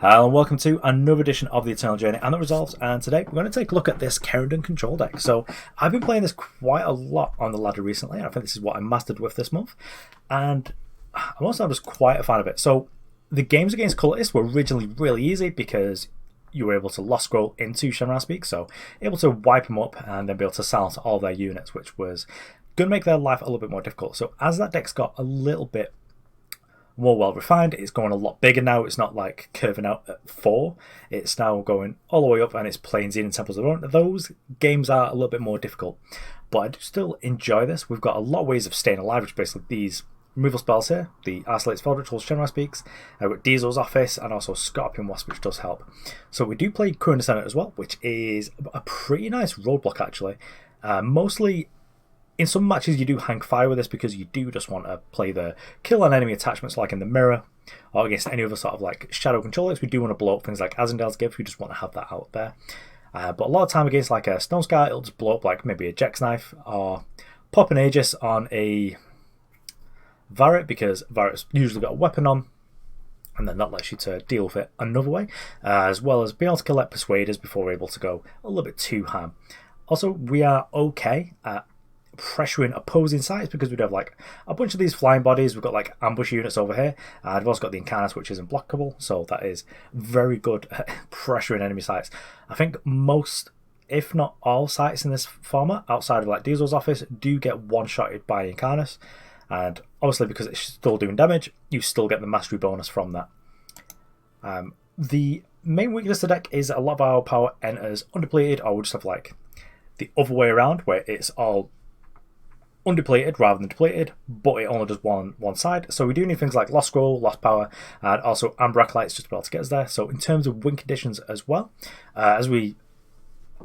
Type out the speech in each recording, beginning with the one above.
Hello and welcome to another edition of the Eternal Journey and the Resolves, and today we're going to take a look at this Kerendon control deck. So I've been playing this quite a lot on the ladder recently, and I think this is what I mastered with this month, and I'm also just quite a fan of it. So the games against Cultists were originally really easy because you were able to lost scroll into Shen-Ra speak, so able to wipe them up and then be able to silence all their units, which was going to make their life a little bit more difficult. So as that deck's got a little bit more well refined, it's going a lot bigger now. It's not like curving out at 4, it's now going all the way up and it's playing Xenan Temples of the Dawn. Those games are a little bit more difficult, but I do still enjoy this. We've got a lot of ways of staying alive, which is basically these removal spells here, the Isolate's Spell Rituals, Shen-Ra speaks, we've got Dizo's Office, and also Scorpion Wasp, which does help. So we do play Qirin Ascendant as well, which is a pretty nice roadblock actually. Mostly in some matches you do hang fire with this because you do just want to play the kill on enemy attachments like in the mirror, or against any other sort of like shadow controllers. We do want to blow up things like Azindel's Give, we just want to have that out there. But a lot of time against like a Stone Scar, it'll just blow up like maybe a Jex Knife, or pop an Aegis on a Varret because Varret's usually got a weapon on, and then that lets you to deal with it another way, as well as being able to collect Persuaders before we're able to go a little bit too ham. Also, we are okay at pressuring opposing sides because we'd have like a bunch of these flying bodies. We've got like ambush units over here, and I've also got the Incarnus, which isn't blockable, so that is very good at pressuring enemy sites. I think most, if not all, sites in this format outside of like Dizo's Office do get one-shotted by Incarnus, and obviously because it's still doing damage, you still get the mastery bonus from that. The main weakness of the deck is a lot of our power enters undepleted, or we just have like the other way around where it's all undepleted rather than depleted, but it only does one side. So we do need things like lost scroll, lost power, and also Amber Acolytes just to be able to get us there. So in terms of win conditions as well, as we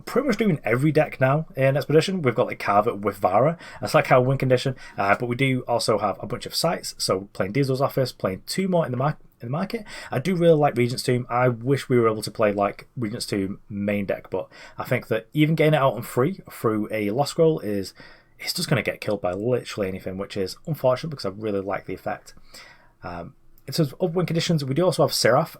pretty much do in every deck now in Expedition, we've got like Karvet with Vara. That's like our win condition, but we do also have a bunch of sites. So playing Dizo's Office, playing 2 more in the market. I do really like Regent's Tomb. I wish we were able to play like Regent's Tomb main deck, but I think that even getting it out on free through a lost scroll is, it's just going to get killed by literally anything, which is unfortunate because I really like the effect. In terms of win conditions, we do also have Siraf.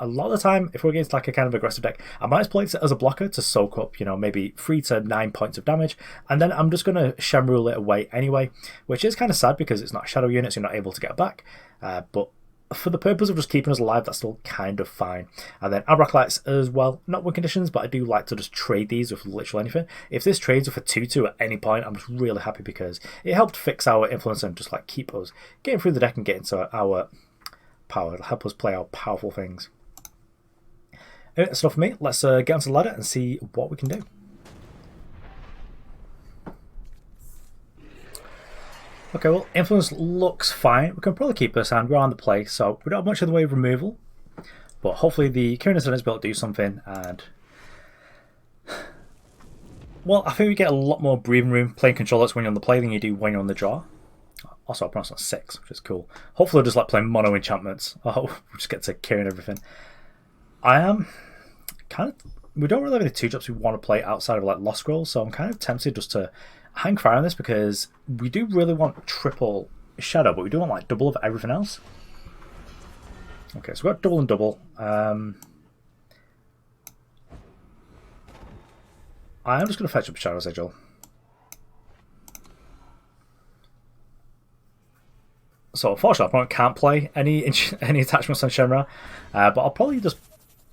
A lot of the time, if we're against like a kind of aggressive deck, I might play it as a blocker to soak up, maybe 3 to 9 points of damage, and then I'm just going to Shenrule it away anyway, which is kind of sad because it's not a shadow unit, so you're not able to get it back. But for the purpose of just keeping us alive, that's still kind of fine. And then Abraclites as well, not win conditions, but I do like to just trade these with literally anything. If this trades with a 2-2 at any point, I'm just really happy because it helped fix our influence and just like keep us getting through the deck and getting to our power. It'll help us play our powerful things. Anyway, that's enough for me. Let's get onto the ladder and see what we can do. Okay, well, influence looks fine. We can probably keep this, and we're on the play, so we don't have much in the way of removal. But hopefully the Qirin Ascendant is able to do something, and well, I think we get a lot more breathing room playing controllers when you're on the play than you do when you're on the draw. Also, I pronounced on 6, which is cool. Hopefully, I'll just like playing mono enchantments. Oh, we'll just get to Qirin everything. I am kind of. We don't really have any 2-drops we want to play outside of like Lost Scrolls, so I'm kind of tempted just to hang fire on this because we do really want triple shadow, but we do want like double of everything else. Okay, so we've got double and double. I am just going to fetch up Shadow Sigil. So unfortunately, I can't play any attachments on Shen-Ra, but I'll probably just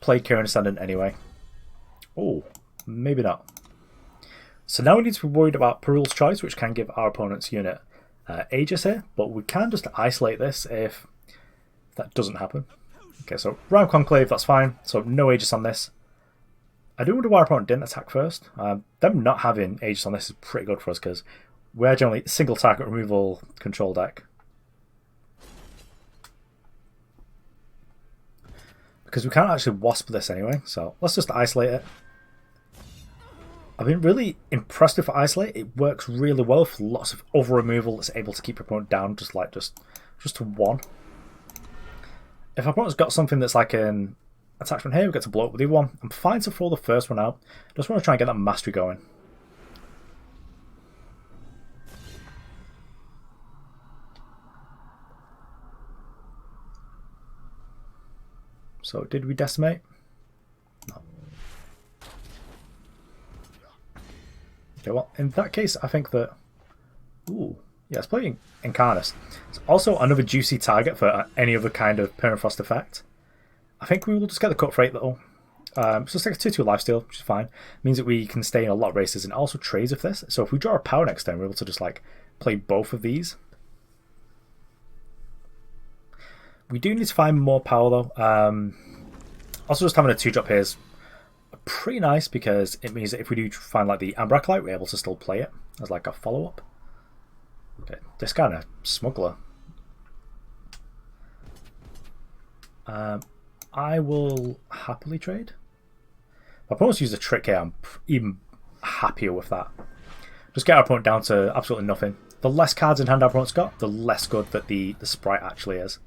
play Qirin Ascendant anyway. Oh, maybe not. So now we need to be worried about Perul's Choice, which can give our opponent's unit Aegis here, but we can just isolate this if that doesn't happen. Okay, so Round Conclave, that's fine. So no Aegis on this. I do wonder why our opponent didn't attack first. Them not having Aegis on this is pretty good for us because we're generally single target removal control deck. Because we can't actually Wasp this anyway, so let's just isolate it. I've been really impressed with Isolate. It works really well for lots of over removal that's able to keep your opponent down just to 1. If our opponent's got something that's like an attachment here, we get to blow up with the other one. I'm fine to throw the first one out. Just want to try and get that mastery going. So did we decimate? No. Okay, well, in that case, I think that... Ooh, yeah, it's playing Incarnus. It's also another juicy target for any other kind of permafrost effect. I think we will just get the cut for 8 though. So it's like a 2-2 lifesteal, which is fine. It means that we can stay in a lot of races and also trades with this. So if we draw a power next turn, we're able to just like play both of these. We do need to find more power though. Also just having a 2-drop here is pretty nice because it means that if we do find like the Amber Acolyte, we're able to still play it as like a follow-up. Okay, discard a Smuggler. I will happily trade. My opponent's used a trick here. I'm even happier with that. Just get our opponent down to absolutely nothing. The less cards in hand our opponent's got, the less good that the sprite actually is.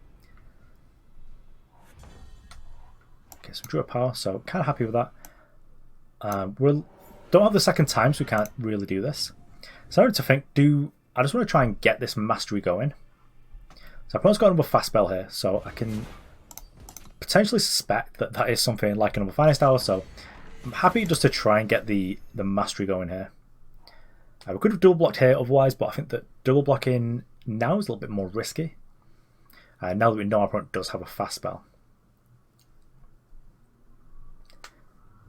Okay, so we drew a power, so kind of happy with that. We don't have the second time, so we can't really do this. So I wanted to think, I just want to try and get this mastery going. So our opponent's got another fast spell here, so I can potentially suspect that that is something like another finest hour, so I'm happy just to try and get the mastery going here. We could have double blocked here otherwise, but I think that double blocking now is a little bit more risky. Now that we know our opponent does have a fast spell.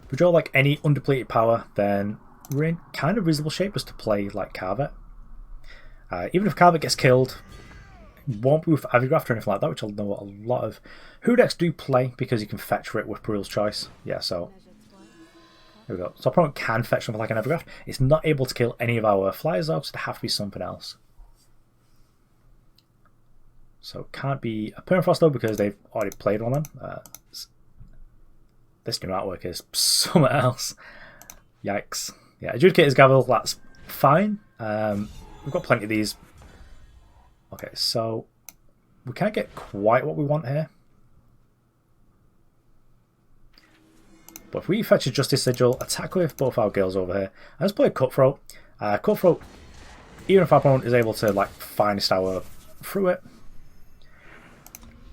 If we draw like any undepleted power, then we're in kind of reasonable shape just to play like Karvet. Even if Karvet gets killed, it won't be with Avigraft or anything like that, which I know a lot of Who decks do play because you can fetch for it with Perul's Choice. Yeah, so there we go. So our opponent can fetch something like an Evergraft. It's not able to kill any of our flyers though, so it'd have to be something else. So it can't be a Permafrost though because they've already played one of them. This new artwork is something else. Yikes. Yeah, Adjudicator's Gavel, that's fine. We've got plenty of these. Okay, so we can't get quite what we want here. But if we fetch a Justice Sigil, attack with both our girls over here, and let's play a Cutthroat. Cutthroat, even if our opponent is able to like finest hour through it,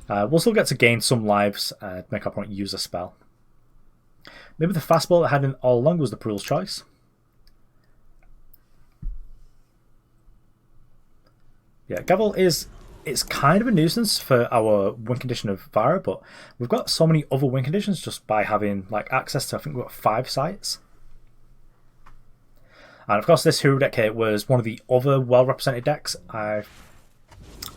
we'll still get to gain some lives and make our opponent use a spell. Maybe the fastball that had in all along was the Perul's Choice. Yeah, Gavel it's kind of a nuisance for our win condition of Vara, but we've got so many other win conditions just by having like access to, I think we've got 5 sites. And of course this hero deck here was one of the other well represented decks. Oh,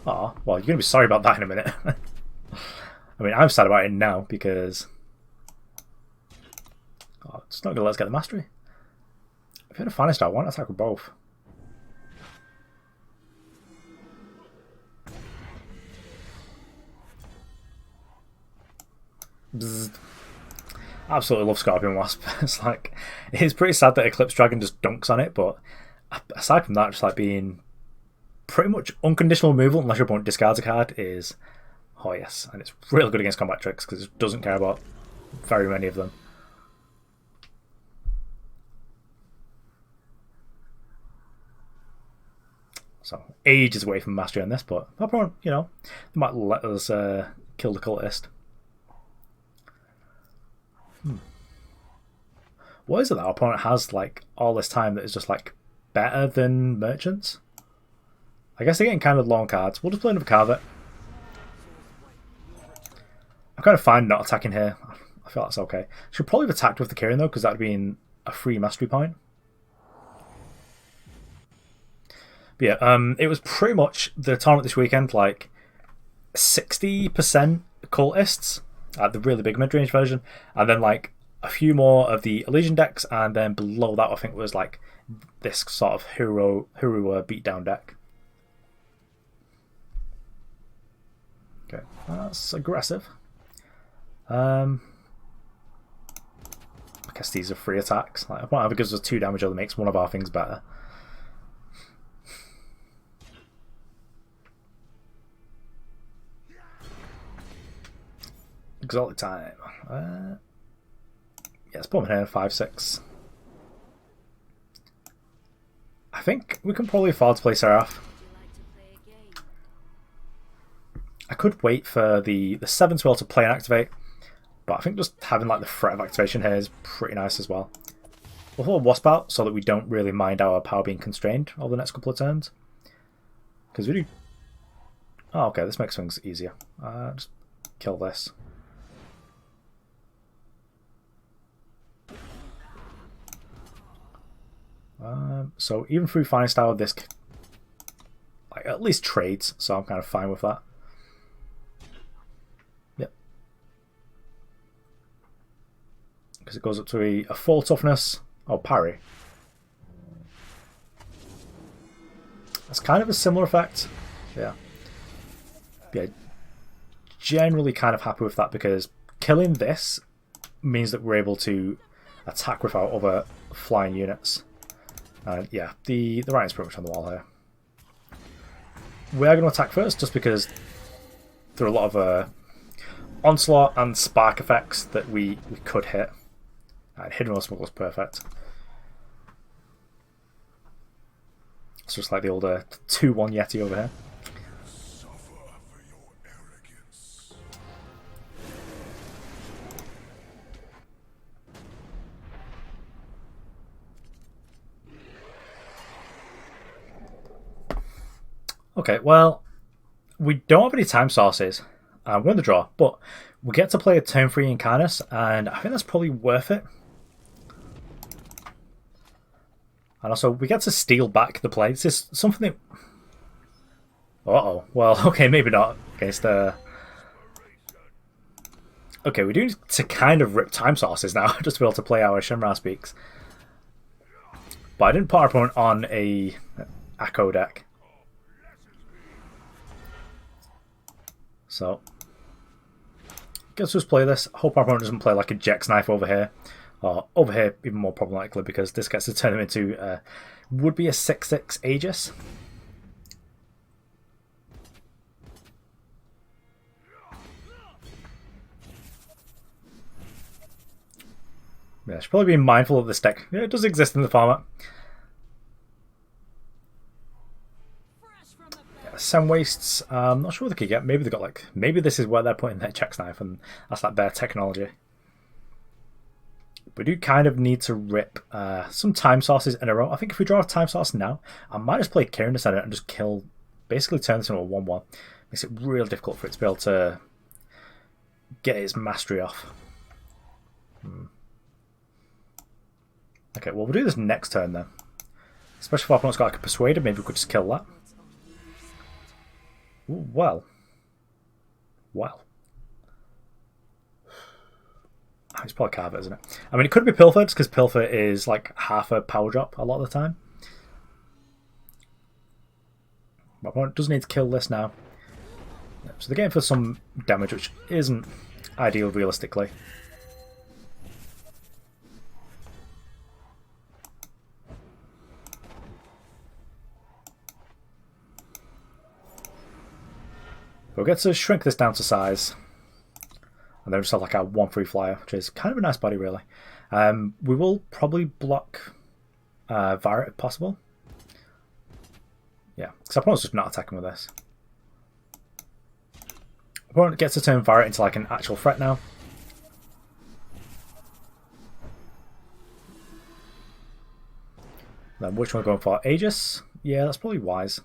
well, you're going to be sorry about that in a minute. I mean, I'm sad about it now because it's not going to let us get the mastery. If you had a Finest, I want to attack with both. Bzzz. Absolutely love Scorpion Wasp. It's pretty sad that Eclipse Dragon just dunks on it, but aside from that, just like being pretty much unconditional removal unless your opponent discards a card is, oh yes, and it's really good against combat tricks because it doesn't care about very many of them. So ages away from mastery on this, but our opponent, you know, they might let us kill the cultist. What is it that our opponent has like all this time that is just like better than merchants? I guess they're getting kind of long cards. We'll just play another Karvet. I'm kind of fine not attacking here. I feel that's okay. Should probably have attacked with the Qirin though, because that would have been a free mastery point. But yeah, it was pretty much the tournament this weekend, like 60% cultists at the really big mid-range version, and then like a few more of the Elysian decks, and then below that I think was like this sort of hero beatdown deck. Okay, that's aggressive. I guess these are free attacks. Like, whatever gives us 2 damage or makes one of our things better. Exotic time. Yeah, let's put him in here, 5/6. I think we can probably afford to play Siraf. I could wait for the 7 to be able to play and activate, But I think just having like the threat of activation here is pretty nice as well. We'll throw a Wasp out so that we don't really mind our power being constrained over the next couple of turns. Because we do... Oh, okay, this makes things easier. Just kill this. So even through Fine Style, this like at least trades, so I'm kind of fine with that. Yep. Because it goes up to a 4 toughness. Oh, parry. That's kind of a similar effect. Yeah. Yeah. Generally kind of happy with that because killing this means that we're able to attack with our other flying units. Yeah, the writing's pretty much on the wall here. We are going to attack first just because there are a lot of onslaught and spark effects that we could hit. And Hidden Road Smuggler's perfect. It's just like the old 2-1 Yeti over here. Okay, well, we don't have any time sources. We're in the draw, but we get to play a turn 3 Incarnus, and I think that's probably worth it. And also, we get to steal back the play. This is something that... Uh-oh. Well, okay, maybe not. Against the... Okay, we do need to kind of rip time sources now, just to be able to play our Shen-Ra speaks. But I didn't put our opponent on a Acco deck. So, let's just play this. Hope our opponent doesn't play like a Jex Knife over here. Or over here, even more problematically, because this gets to turn him into would be a 6/6 Aegis. Yeah, I should probably be mindful of this deck. Yeah, it does exist in the format. Some wastes, I'm not sure what they could get. Maybe they got like, maybe this is where they're putting their Jex Knife, and that's like their technology. We do kind of need to rip some time sources in a row. I think if we draw a time source now, I might just play Qirin Ascendant and just kill, basically turn this into a 1-1. Makes it real difficult for it to be able to get its mastery off. Okay, well we'll do this next turn then. Especially if our opponent's got like a Persuader, maybe we could just kill that. Ooh, well. It's probably Karvet, isn't it? I mean, it could be Pilfered, because Pilfer is like half a power drop a lot of the time. My opponent does need to kill this now. So they're getting for some damage, which isn't ideal realistically. We'll get to shrink this down to size. And then just have like a 1/3 flyer, which is kind of a nice body, really. We will probably block Varret if possible. Yeah, because our opponent's just not attacking with this. Opponent gets to turn Varret into like an actual threat now. Then which one we're going for? Aegis? Yeah, that's probably wise.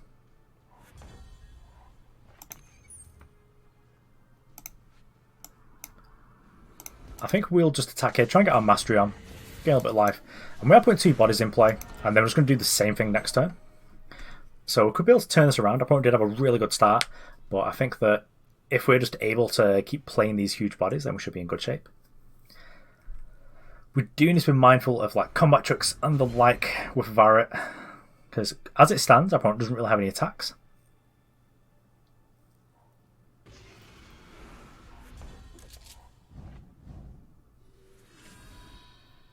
I think we'll just attack here, try and get our mastery on, get a little bit of life. And we are putting 2 bodies in play, and then we're just going to do the same thing next turn. So we could be able to turn this around. Our opponent did have a really good start, but I think that if we're just able to keep playing these huge bodies, then we should be in good shape. We do need to be mindful of like combat tricks and the like with Varret, because as it stands, our opponent doesn't really have any attacks.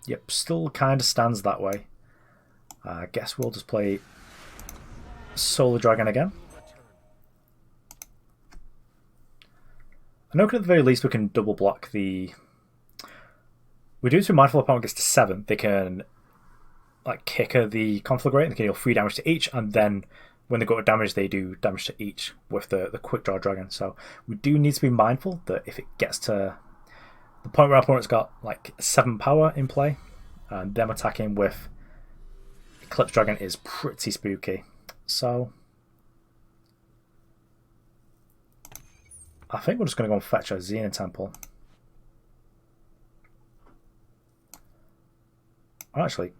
Yep, still kind of stands that way. I guess we'll just play Solar Dragon again. I know at the very least we can double block the... We do need to be mindful if opponent gets to 7. They can like kicker the Conflagrate, they can deal 3 damage to each, and then when they go to damage, they do damage to each with the Quick Draw Dragon. So we do need to be mindful that if it gets to the point where our opponent's got like 7 power in play, and them attacking with Eclipse Dragon is pretty spooky. So I think we're just going to go and fetch our Xenan Temple. Actually,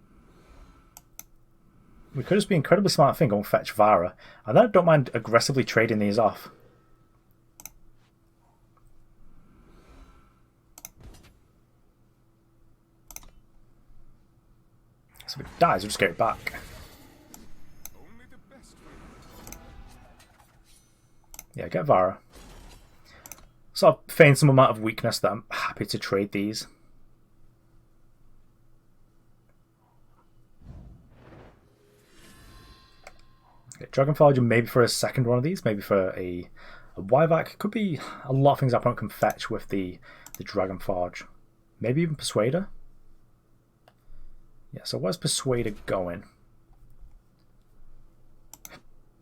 we could just be incredibly smart thing, go and fetch Vara, and then I don't mind aggressively trading these off. So if it dies, we'll just get it back. Yeah, get Vara. Sort of feign some amount of weakness that I'm happy to trade these. Okay, Dragonforge, maybe for a second one of these, maybe for a Wyvac. Could be a lot of things our opponent can fetch with the Dragonforge. Maybe even Persuader. Yeah, so where's Persuader going?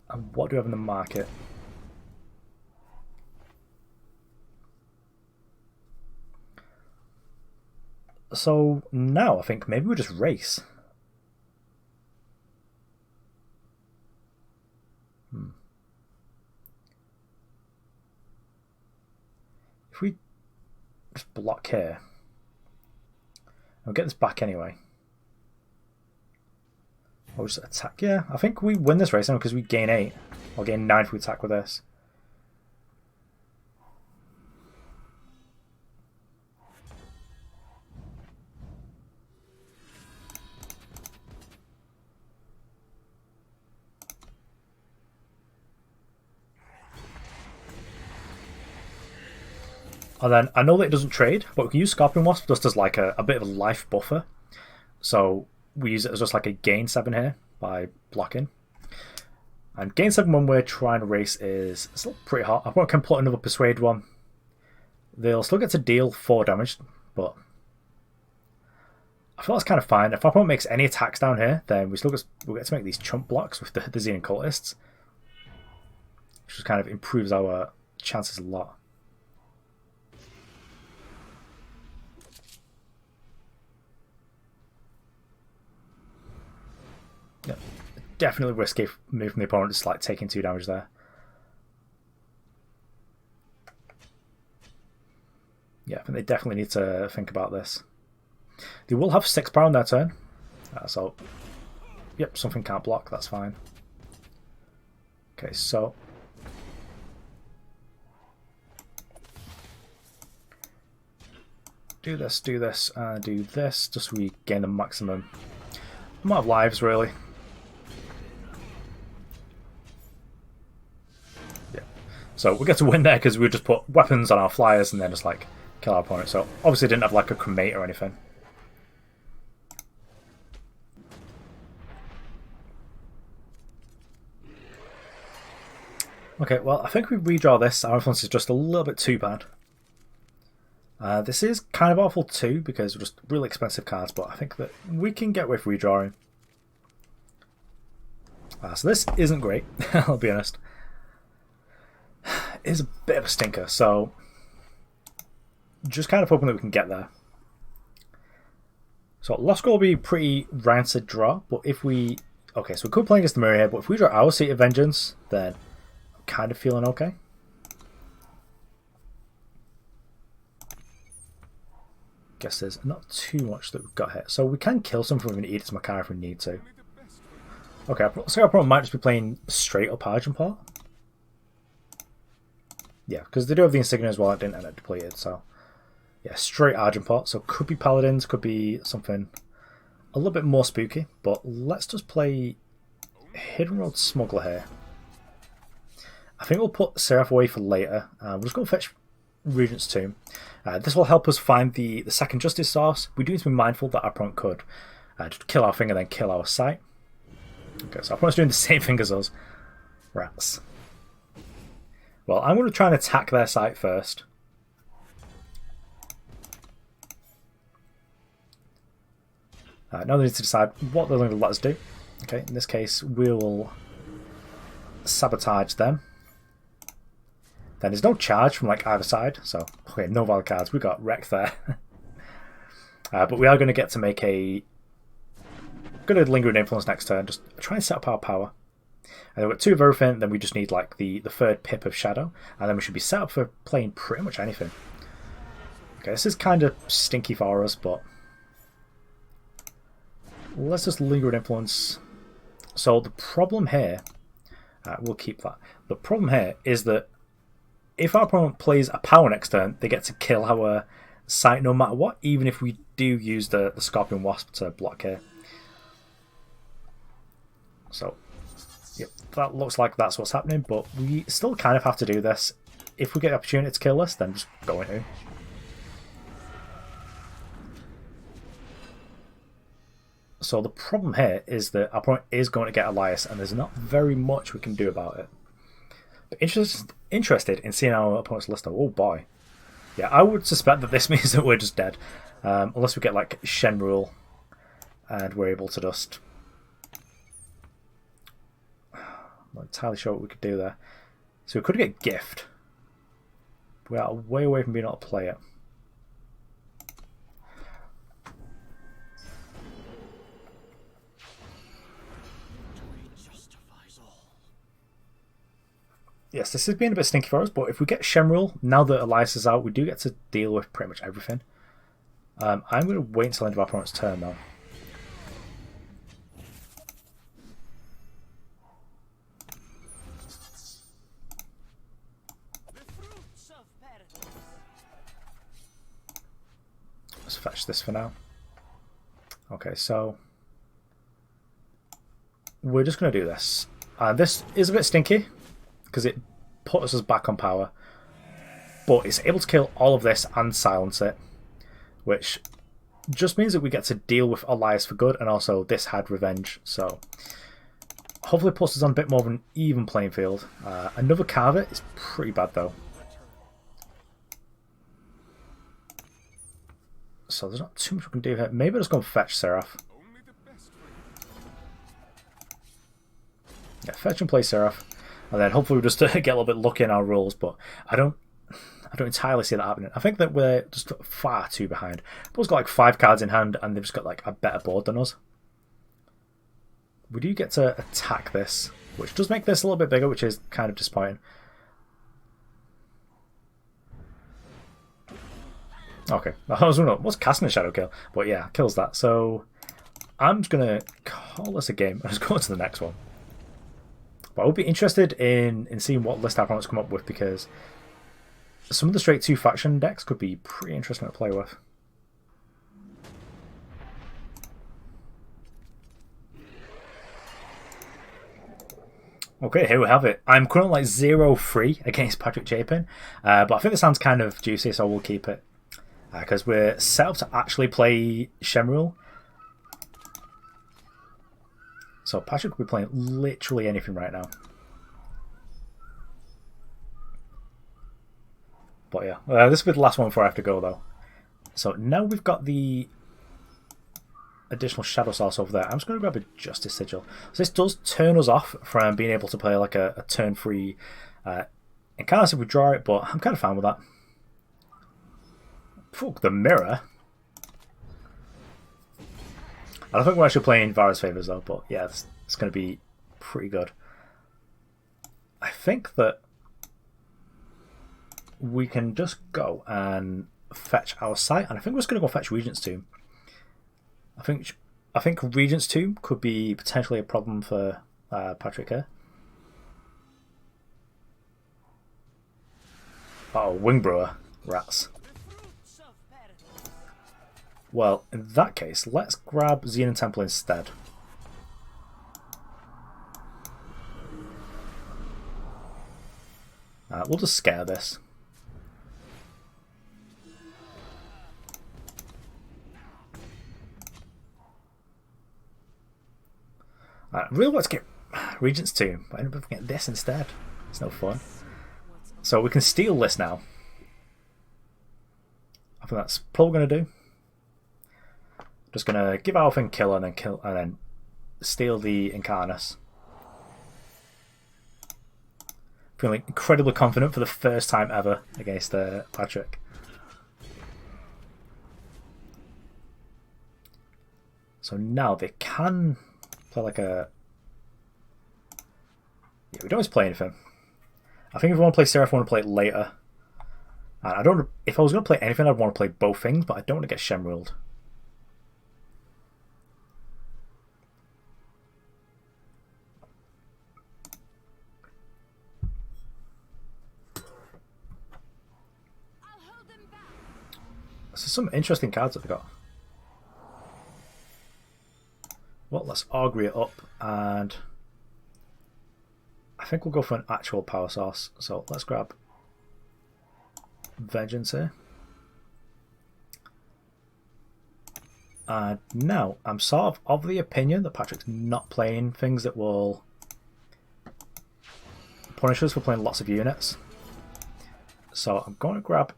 And what do we have in the market? So now I think maybe we'll just race. If we just block here, we'll get this back anyway. Or just attack. Yeah, I think we win this race now because we gain 8. Or gain 9 if we attack with this. And then I know that it doesn't trade, but we can use Scorpion Wasp just as like a bit of a life buffer. So we use it as just like a gain 7 here by blocking. And gain 7 when we're trying to race is still pretty hot. I can put another Persuade one. They'll still get to deal 4 damage, but I feel that's kind of fine. If our opponent makes any attacks down here, then we'll get to make these chump blocks with the Xenan Cultists, which just kind of improves our chances a lot. Yeah, definitely risky move from the opponent, just like taking 2 damage there. Yeah, I think they definitely need to think about this. They will have 6 power on their turn. So, yep, something can't block, that's fine. Okay, so do this, and do this, just so we gain the maximum amount of lives, really. Yeah. So we get to win there because we just put weapons on our flyers and then just like kill our opponent. So obviously didn't have like a cremate or anything. Okay, well I think we redraw this. Our influence is just a little bit too bad. This is kind of awful too because we're just really expensive cards, but I think that we can get with redrawing. So this isn't great, I'll be honest. It is a bit of a stinker, so just kind of hoping that we can get there. So Lost Goal will be a pretty rancid draw, but if we... Okay, so we could play against the mirror here, but if we draw our Seat of Vengeance, then I'm kind of feeling okay. Guess there's not too much that we've got here. So we can kill something with an Edict's Makkar if we need to. Okay, so our opponent might just be playing straight up Argent Pot. Yeah, because they do have the Insignia as well, it didn't end up depleted, so... Yeah, straight Argent Pot, so could be Paladins, could be something a little bit more spooky, but let's just play Hidden Road Smuggler here. I think we'll put Siraf away for later. We're just going to fetch Regent's Tomb. This will help us find the second Justice source. We do need to be mindful that our opponent could just kill our thing and then kill our site. Okay, so our opponent's doing the same thing as us. Rats. Well, I'm going to try and attack their site first. Now they need to decide what they're going to let us do. Okay, in this case, we will sabotage them. Then there's no charge from like either side, so okay, no valid cards. We got wrecked there. But we are going to get to make a good lingering influence next turn. Just try and set up our power. And we've got 2 of everything. Then we just need like the third pip of shadow, and then we should be set up for playing pretty much anything. Okay, this is kind of stinky for us, but let's just lingering influence. So the problem here, we'll keep that. The problem here is that if our opponent plays a power next turn, they get to kill our sight no matter what, even if we do use the Scorpion Wasp to block here. So, yep, that looks like that's what's happening, but we still kind of have to do this. If we get the opportunity to kill this, then just go into. So the problem here is that our opponent is going to get Elias, and there's not very much we can do about it. But interested in seeing our opponent's list. Oh boy. Yeah, I would suspect that this means that we're just dead. Unless we get like Shen-Ra and we're able to just... I'm not entirely sure what we could do there. So we could get Gift. We are way away from being able to play it. Yes, this has been a bit stinky for us, but if we get Shen-Ra, now that Elias is out, we do get to deal with pretty much everything. I'm going to wait until the end of our opponent's turn, though. Let's fetch this for now. Okay, so we're just going to do this. This is a bit stinky, because it puts us back on power, but it's able to kill all of this and silence it, which just means that we get to deal with Elias for good, and also this had revenge, so hopefully puts us on a bit more of an even playing field. Another Karvet is pretty bad though, so there's not too much we can do here. Maybe I'll just go and fetch Siraf. Yeah, fetch and play Siraf. And then hopefully we'll just get a little bit lucky in our rolls, but I don't entirely see that happening. I think that we're just far too behind. Bo's got like 5 cards in hand, and they've just got like a better board than us. We do get to attack this, which does make this a little bit bigger, which is kind of disappointing. Okay, I was wondering what's casting a Shadow Kill, but yeah, kills that. So I'm just gonna call this a game and just go on to the next one. But I would be interested in seeing what list our opponents come up with, because some of the straight 2 faction decks could be pretty interesting to play with. Okay, here we have it. I'm currently like 0-3 against Patrick Chapin, but I think this sounds kind of juicy, so we'll keep it. Because we're set up to actually play Shen-Ra. So Patrick could be playing literally anything right now. But yeah, this will be the last one before I have to go though. So now we've got the additional Shadow Source over there. I'm just going to grab a Justice Sigil. So this does turn us off from being able to play like a turn-free Incarnus if we draw it, but I'm kind of fine with that. Fuck, the mirror. I don't think we're actually playing Vara's Favors though, but yeah, it's going to be pretty good. I think that we can just go and fetch our sight, and I think we're just going to go fetch Regent's Tomb. I think Regent's Tomb could be potentially a problem for Patrick here. Oh, Wingbrewer. Rats. Well, in that case, let's grab Xenan Temple instead. We'll just scare this. I really want to get Regent's Tomb, but I ended up getting this instead. It's no fun. So we can steal this now. I think that's probably going to do. Just gonna give our thing kill and then steal the Incarnus. Feeling incredibly confident for the first time ever against Patrick. So now they can play like a... Yeah, we don't always play anything. I think if we want to play Siraf, I want to play it later. And I don't... If I was going to play anything, I'd want to play both things, but I don't want to get Shen ruled. So some interesting cards that they got. Well, let's augury it up, and I think we'll go for an actual power source. So let's grab Vengeance here. And now I'm sort of the opinion that Patrick's not playing things that will punish us for playing lots of units. So I'm going to grab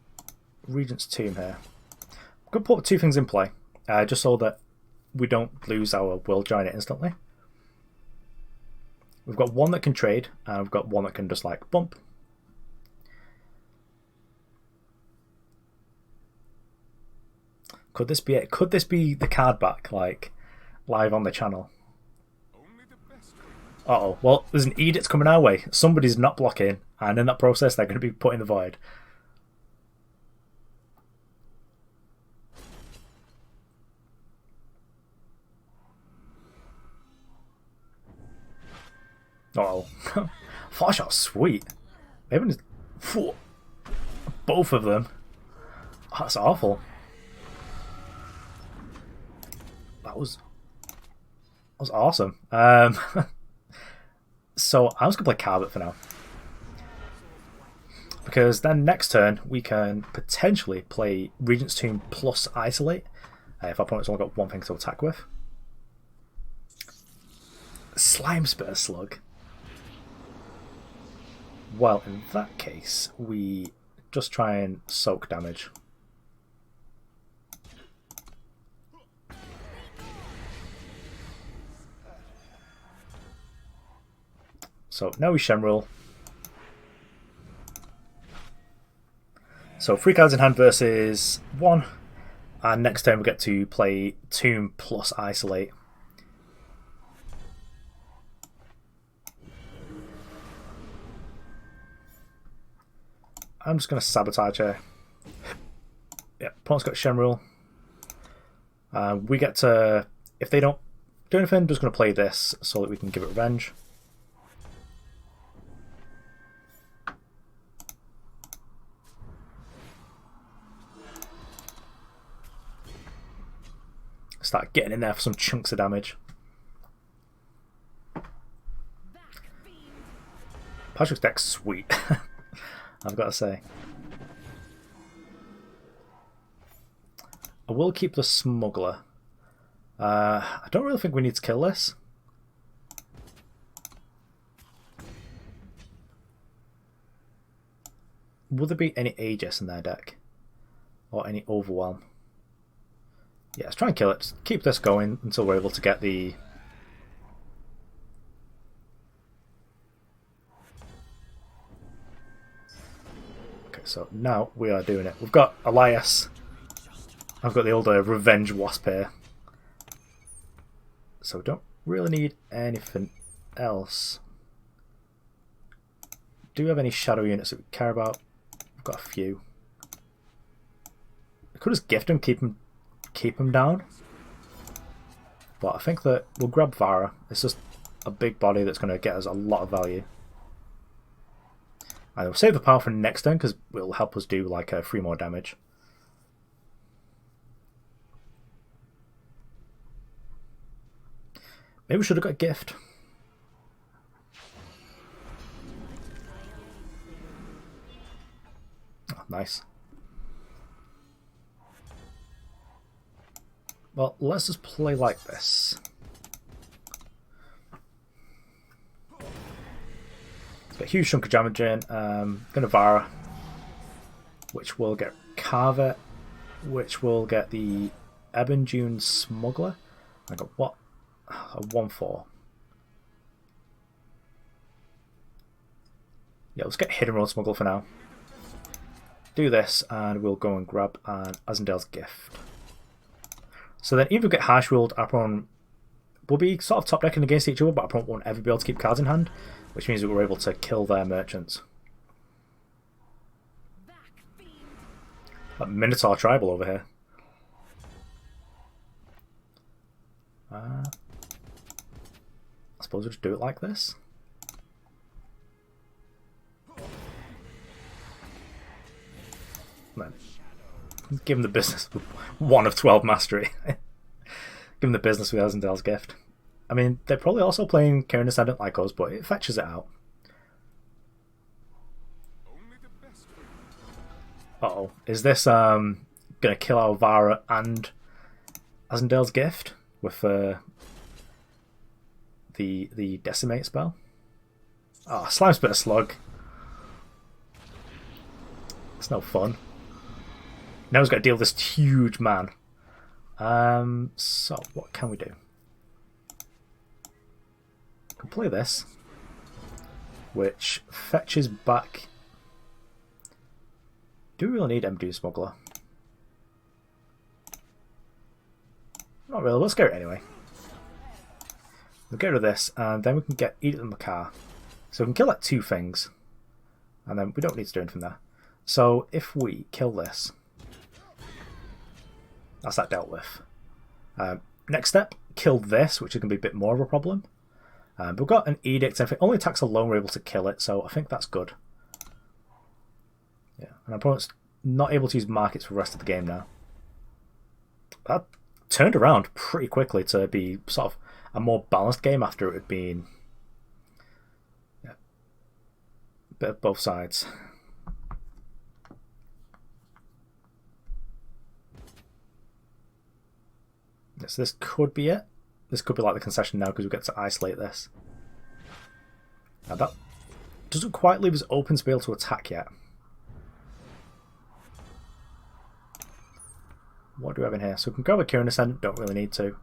Regent's Tomb here. I'm going to put two things in play, just so that we don't lose our World Giant instantly. We've got one that can trade, and we've got one that can just like bump. Could this be it? Could this be the card back, like live on the channel? Uh-oh. Well, there's an Edict coming our way. Somebody's not blocking, and in that process, they're going to be put in the void. Uh-oh. 4 shots, sweet. Ebon is... Both of them. Oh, that's awful. That was awesome. So I'm just going to play Karvet for now. Because then next turn we can potentially play Regent's Tomb plus Isolate. If our opponent's only got one thing to attack with. Slime Spitter Slug. Well, in that case, we just try and soak damage. So now we Shen rule. So 3 cards in hand versus 1. And next turn we get to play Tomb plus Isolate. I'm just going to sabotage her. Yep, opponent's got Shen rule. We get to, if they don't do anything, I'm just going to play this so that we can give it revenge. Start getting in there for some chunks of damage. Patrick's deck's sweet. I've got to say. I will keep the Smuggler. I don't really think we need to kill this. Will there be any Aegis in their deck? Or any Overwhelm? Yeah, let's try and kill it. Just keep this going until we're able to get the... Okay, so now we are doing it. We've got Elias. I've got the older Revenge Wasp here. So we don't really need anything else. Do we have any shadow units that we care about? We've got a few. I could just gift them, keep him down. But I think that we'll grab Vara. It's just a big body that's going to get us a lot of value. And we'll save the power for next turn because it will help us do like 3 more damage. Maybe we should have got a gift. Oh, nice. Well, let's just play like this. Got a huge chunk of damage in. Gonna Vara, which will get Karvet, which will get the Ebon Dune Smuggler. I got what? A 1/4. Yeah, let's get Hidden Road Smuggler for now. Do this, and we'll go and grab an Azindel's Gift. So then, if we get Harsh Ruled, our opponent will be sort of top decking against each other, but our opponent won't ever be able to keep cards in hand, which means that we're able to kill their merchants. Like Minotaur Tribal over here. I suppose we'll just do it like this. Then give him the business with 1 of 12 mastery. Give him the business with Azindel's Gift. I mean, they're probably also playing Qirin Ascendant like us, but it fetches it out. Uh-oh. Is this going to kill our Vara and Azindel's Gift with the Decimate spell? Oh, Slime Spitter Slug. It's no fun. Now he's got to deal with this huge man. So, what can we do? We can play this, which fetches back. Do we really need MD Smuggler? Not really, let's get it anyway. We'll get rid of this, and then we can get Edict and Makkar. So we can kill like 2 things, and then we don't need to do anything there. So if we kill this, that's that dealt with. Next step, kill this, which is going to be a bit more of a problem. But we've got an Edict, and if it only attacks alone, we're able to kill it, so I think that's good. Yeah, and our opponent's not able to use markets for the rest of the game now. That turned around pretty quickly to be sort of a more balanced game after it had been a bit of both sides. So this could be it. This could be like the concession now because we get to isolate this. Now that doesn't quite leave us open to be able to attack yet. What do we have in here? So we can go with Qirin Ascendant, don't really need to.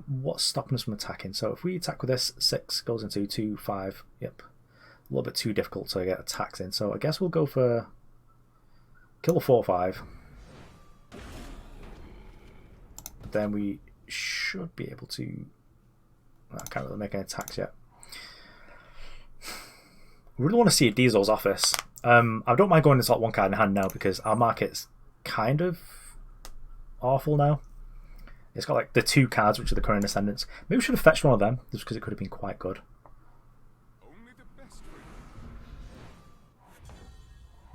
What's stopping us from attacking? So if we attack with this, 6 goes into 2, 5. Yep. A little bit too difficult to get attacks in. So I guess we'll go for kill a 4/5. But then we should be able to. I can't really make any attacks yet. I really want to see Dizo's office. I don't mind going into like 1 card in hand now because our market's kind of awful now. It's got like the 2 cards which are the current Ascendants. Maybe we should have fetched one of them just because it could have been quite good.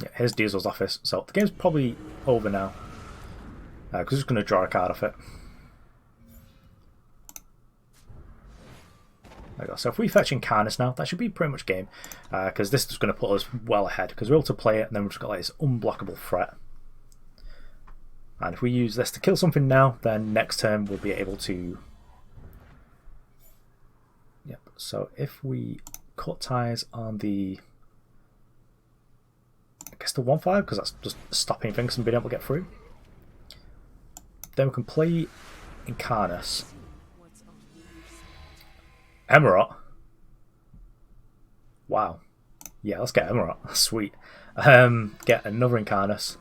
Yeah, here's Dizo's office. So the game's probably over now because we're just going to draw a card off it. There we go. So if we fetch Incarnus now, that should be pretty much game because this is going to put us well ahead because we're able to play it and then we've just got like this unblockable threat. And if we use this to kill something now, then next turn we'll be able to. Yep. So if we cut ties on the, I guess the 1/5 because that's just stopping things from being able to get through. Then we can play Incarnus. Emerald. Wow. Yeah, let's get Emerald. Sweet. Get another Incarnus.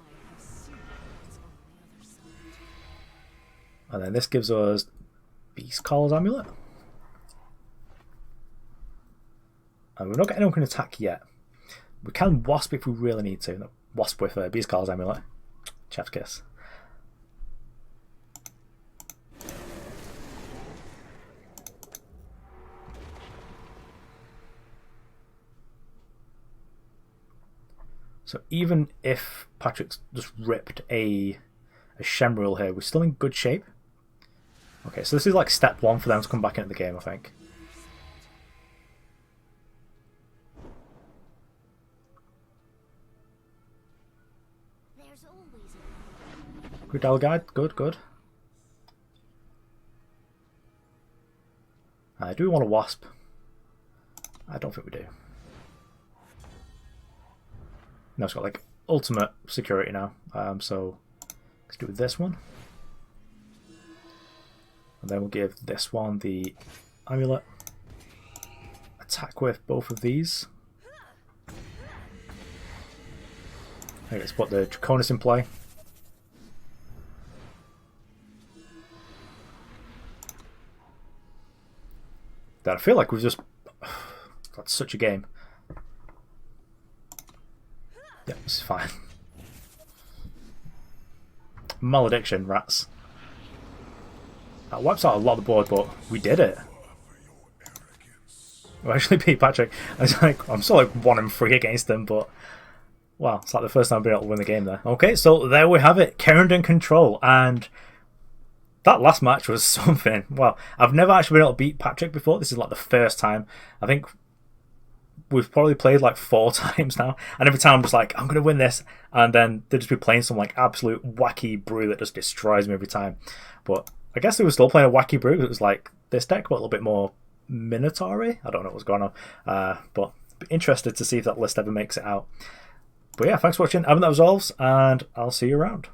And then this gives us Beast Caller's Amulet. And we're not getting anyone can attack yet. We can Wasp if we really need to. No, Wasp with Beast Caller's Amulet. Chef's kiss. So even if Patrick's just ripped a Shen-Ra here, we're still in good shape. Okay, so this is like step 1 for them to come back into the game, I think. Good Guide, good, good. Do we want a Wasp? I don't think we do. No, it's got like ultimate security now, so let's do this one. And then we'll give this one the amulet. Attack with both of these. Let's put the Draconis in play. That I feel like we've just got such a game. Yeah, it's fine. Malediction, rats. That wipes out a lot of the board, but we did it. We actually beat Patrick. I'm still like 1-3 against him, but wow, it's like the first time I've been able to win the game there. Okay, so there we have it, Kerendon control, and that last match was something. Well, I've never actually been able to beat Patrick before. This is like the first time. I think we've probably played like 4 times now, and every time I'm just like, I'm gonna win this, and then they'll just be playing some like absolute wacky brew that just destroys me every time. But I guess they were still playing a wacky brew. It was like this deck, but a little bit more Minotaur-y. I don't know what's going on, but interested to see if that list ever makes it out. But yeah, thanks for watching. That resolves, and I'll see you around.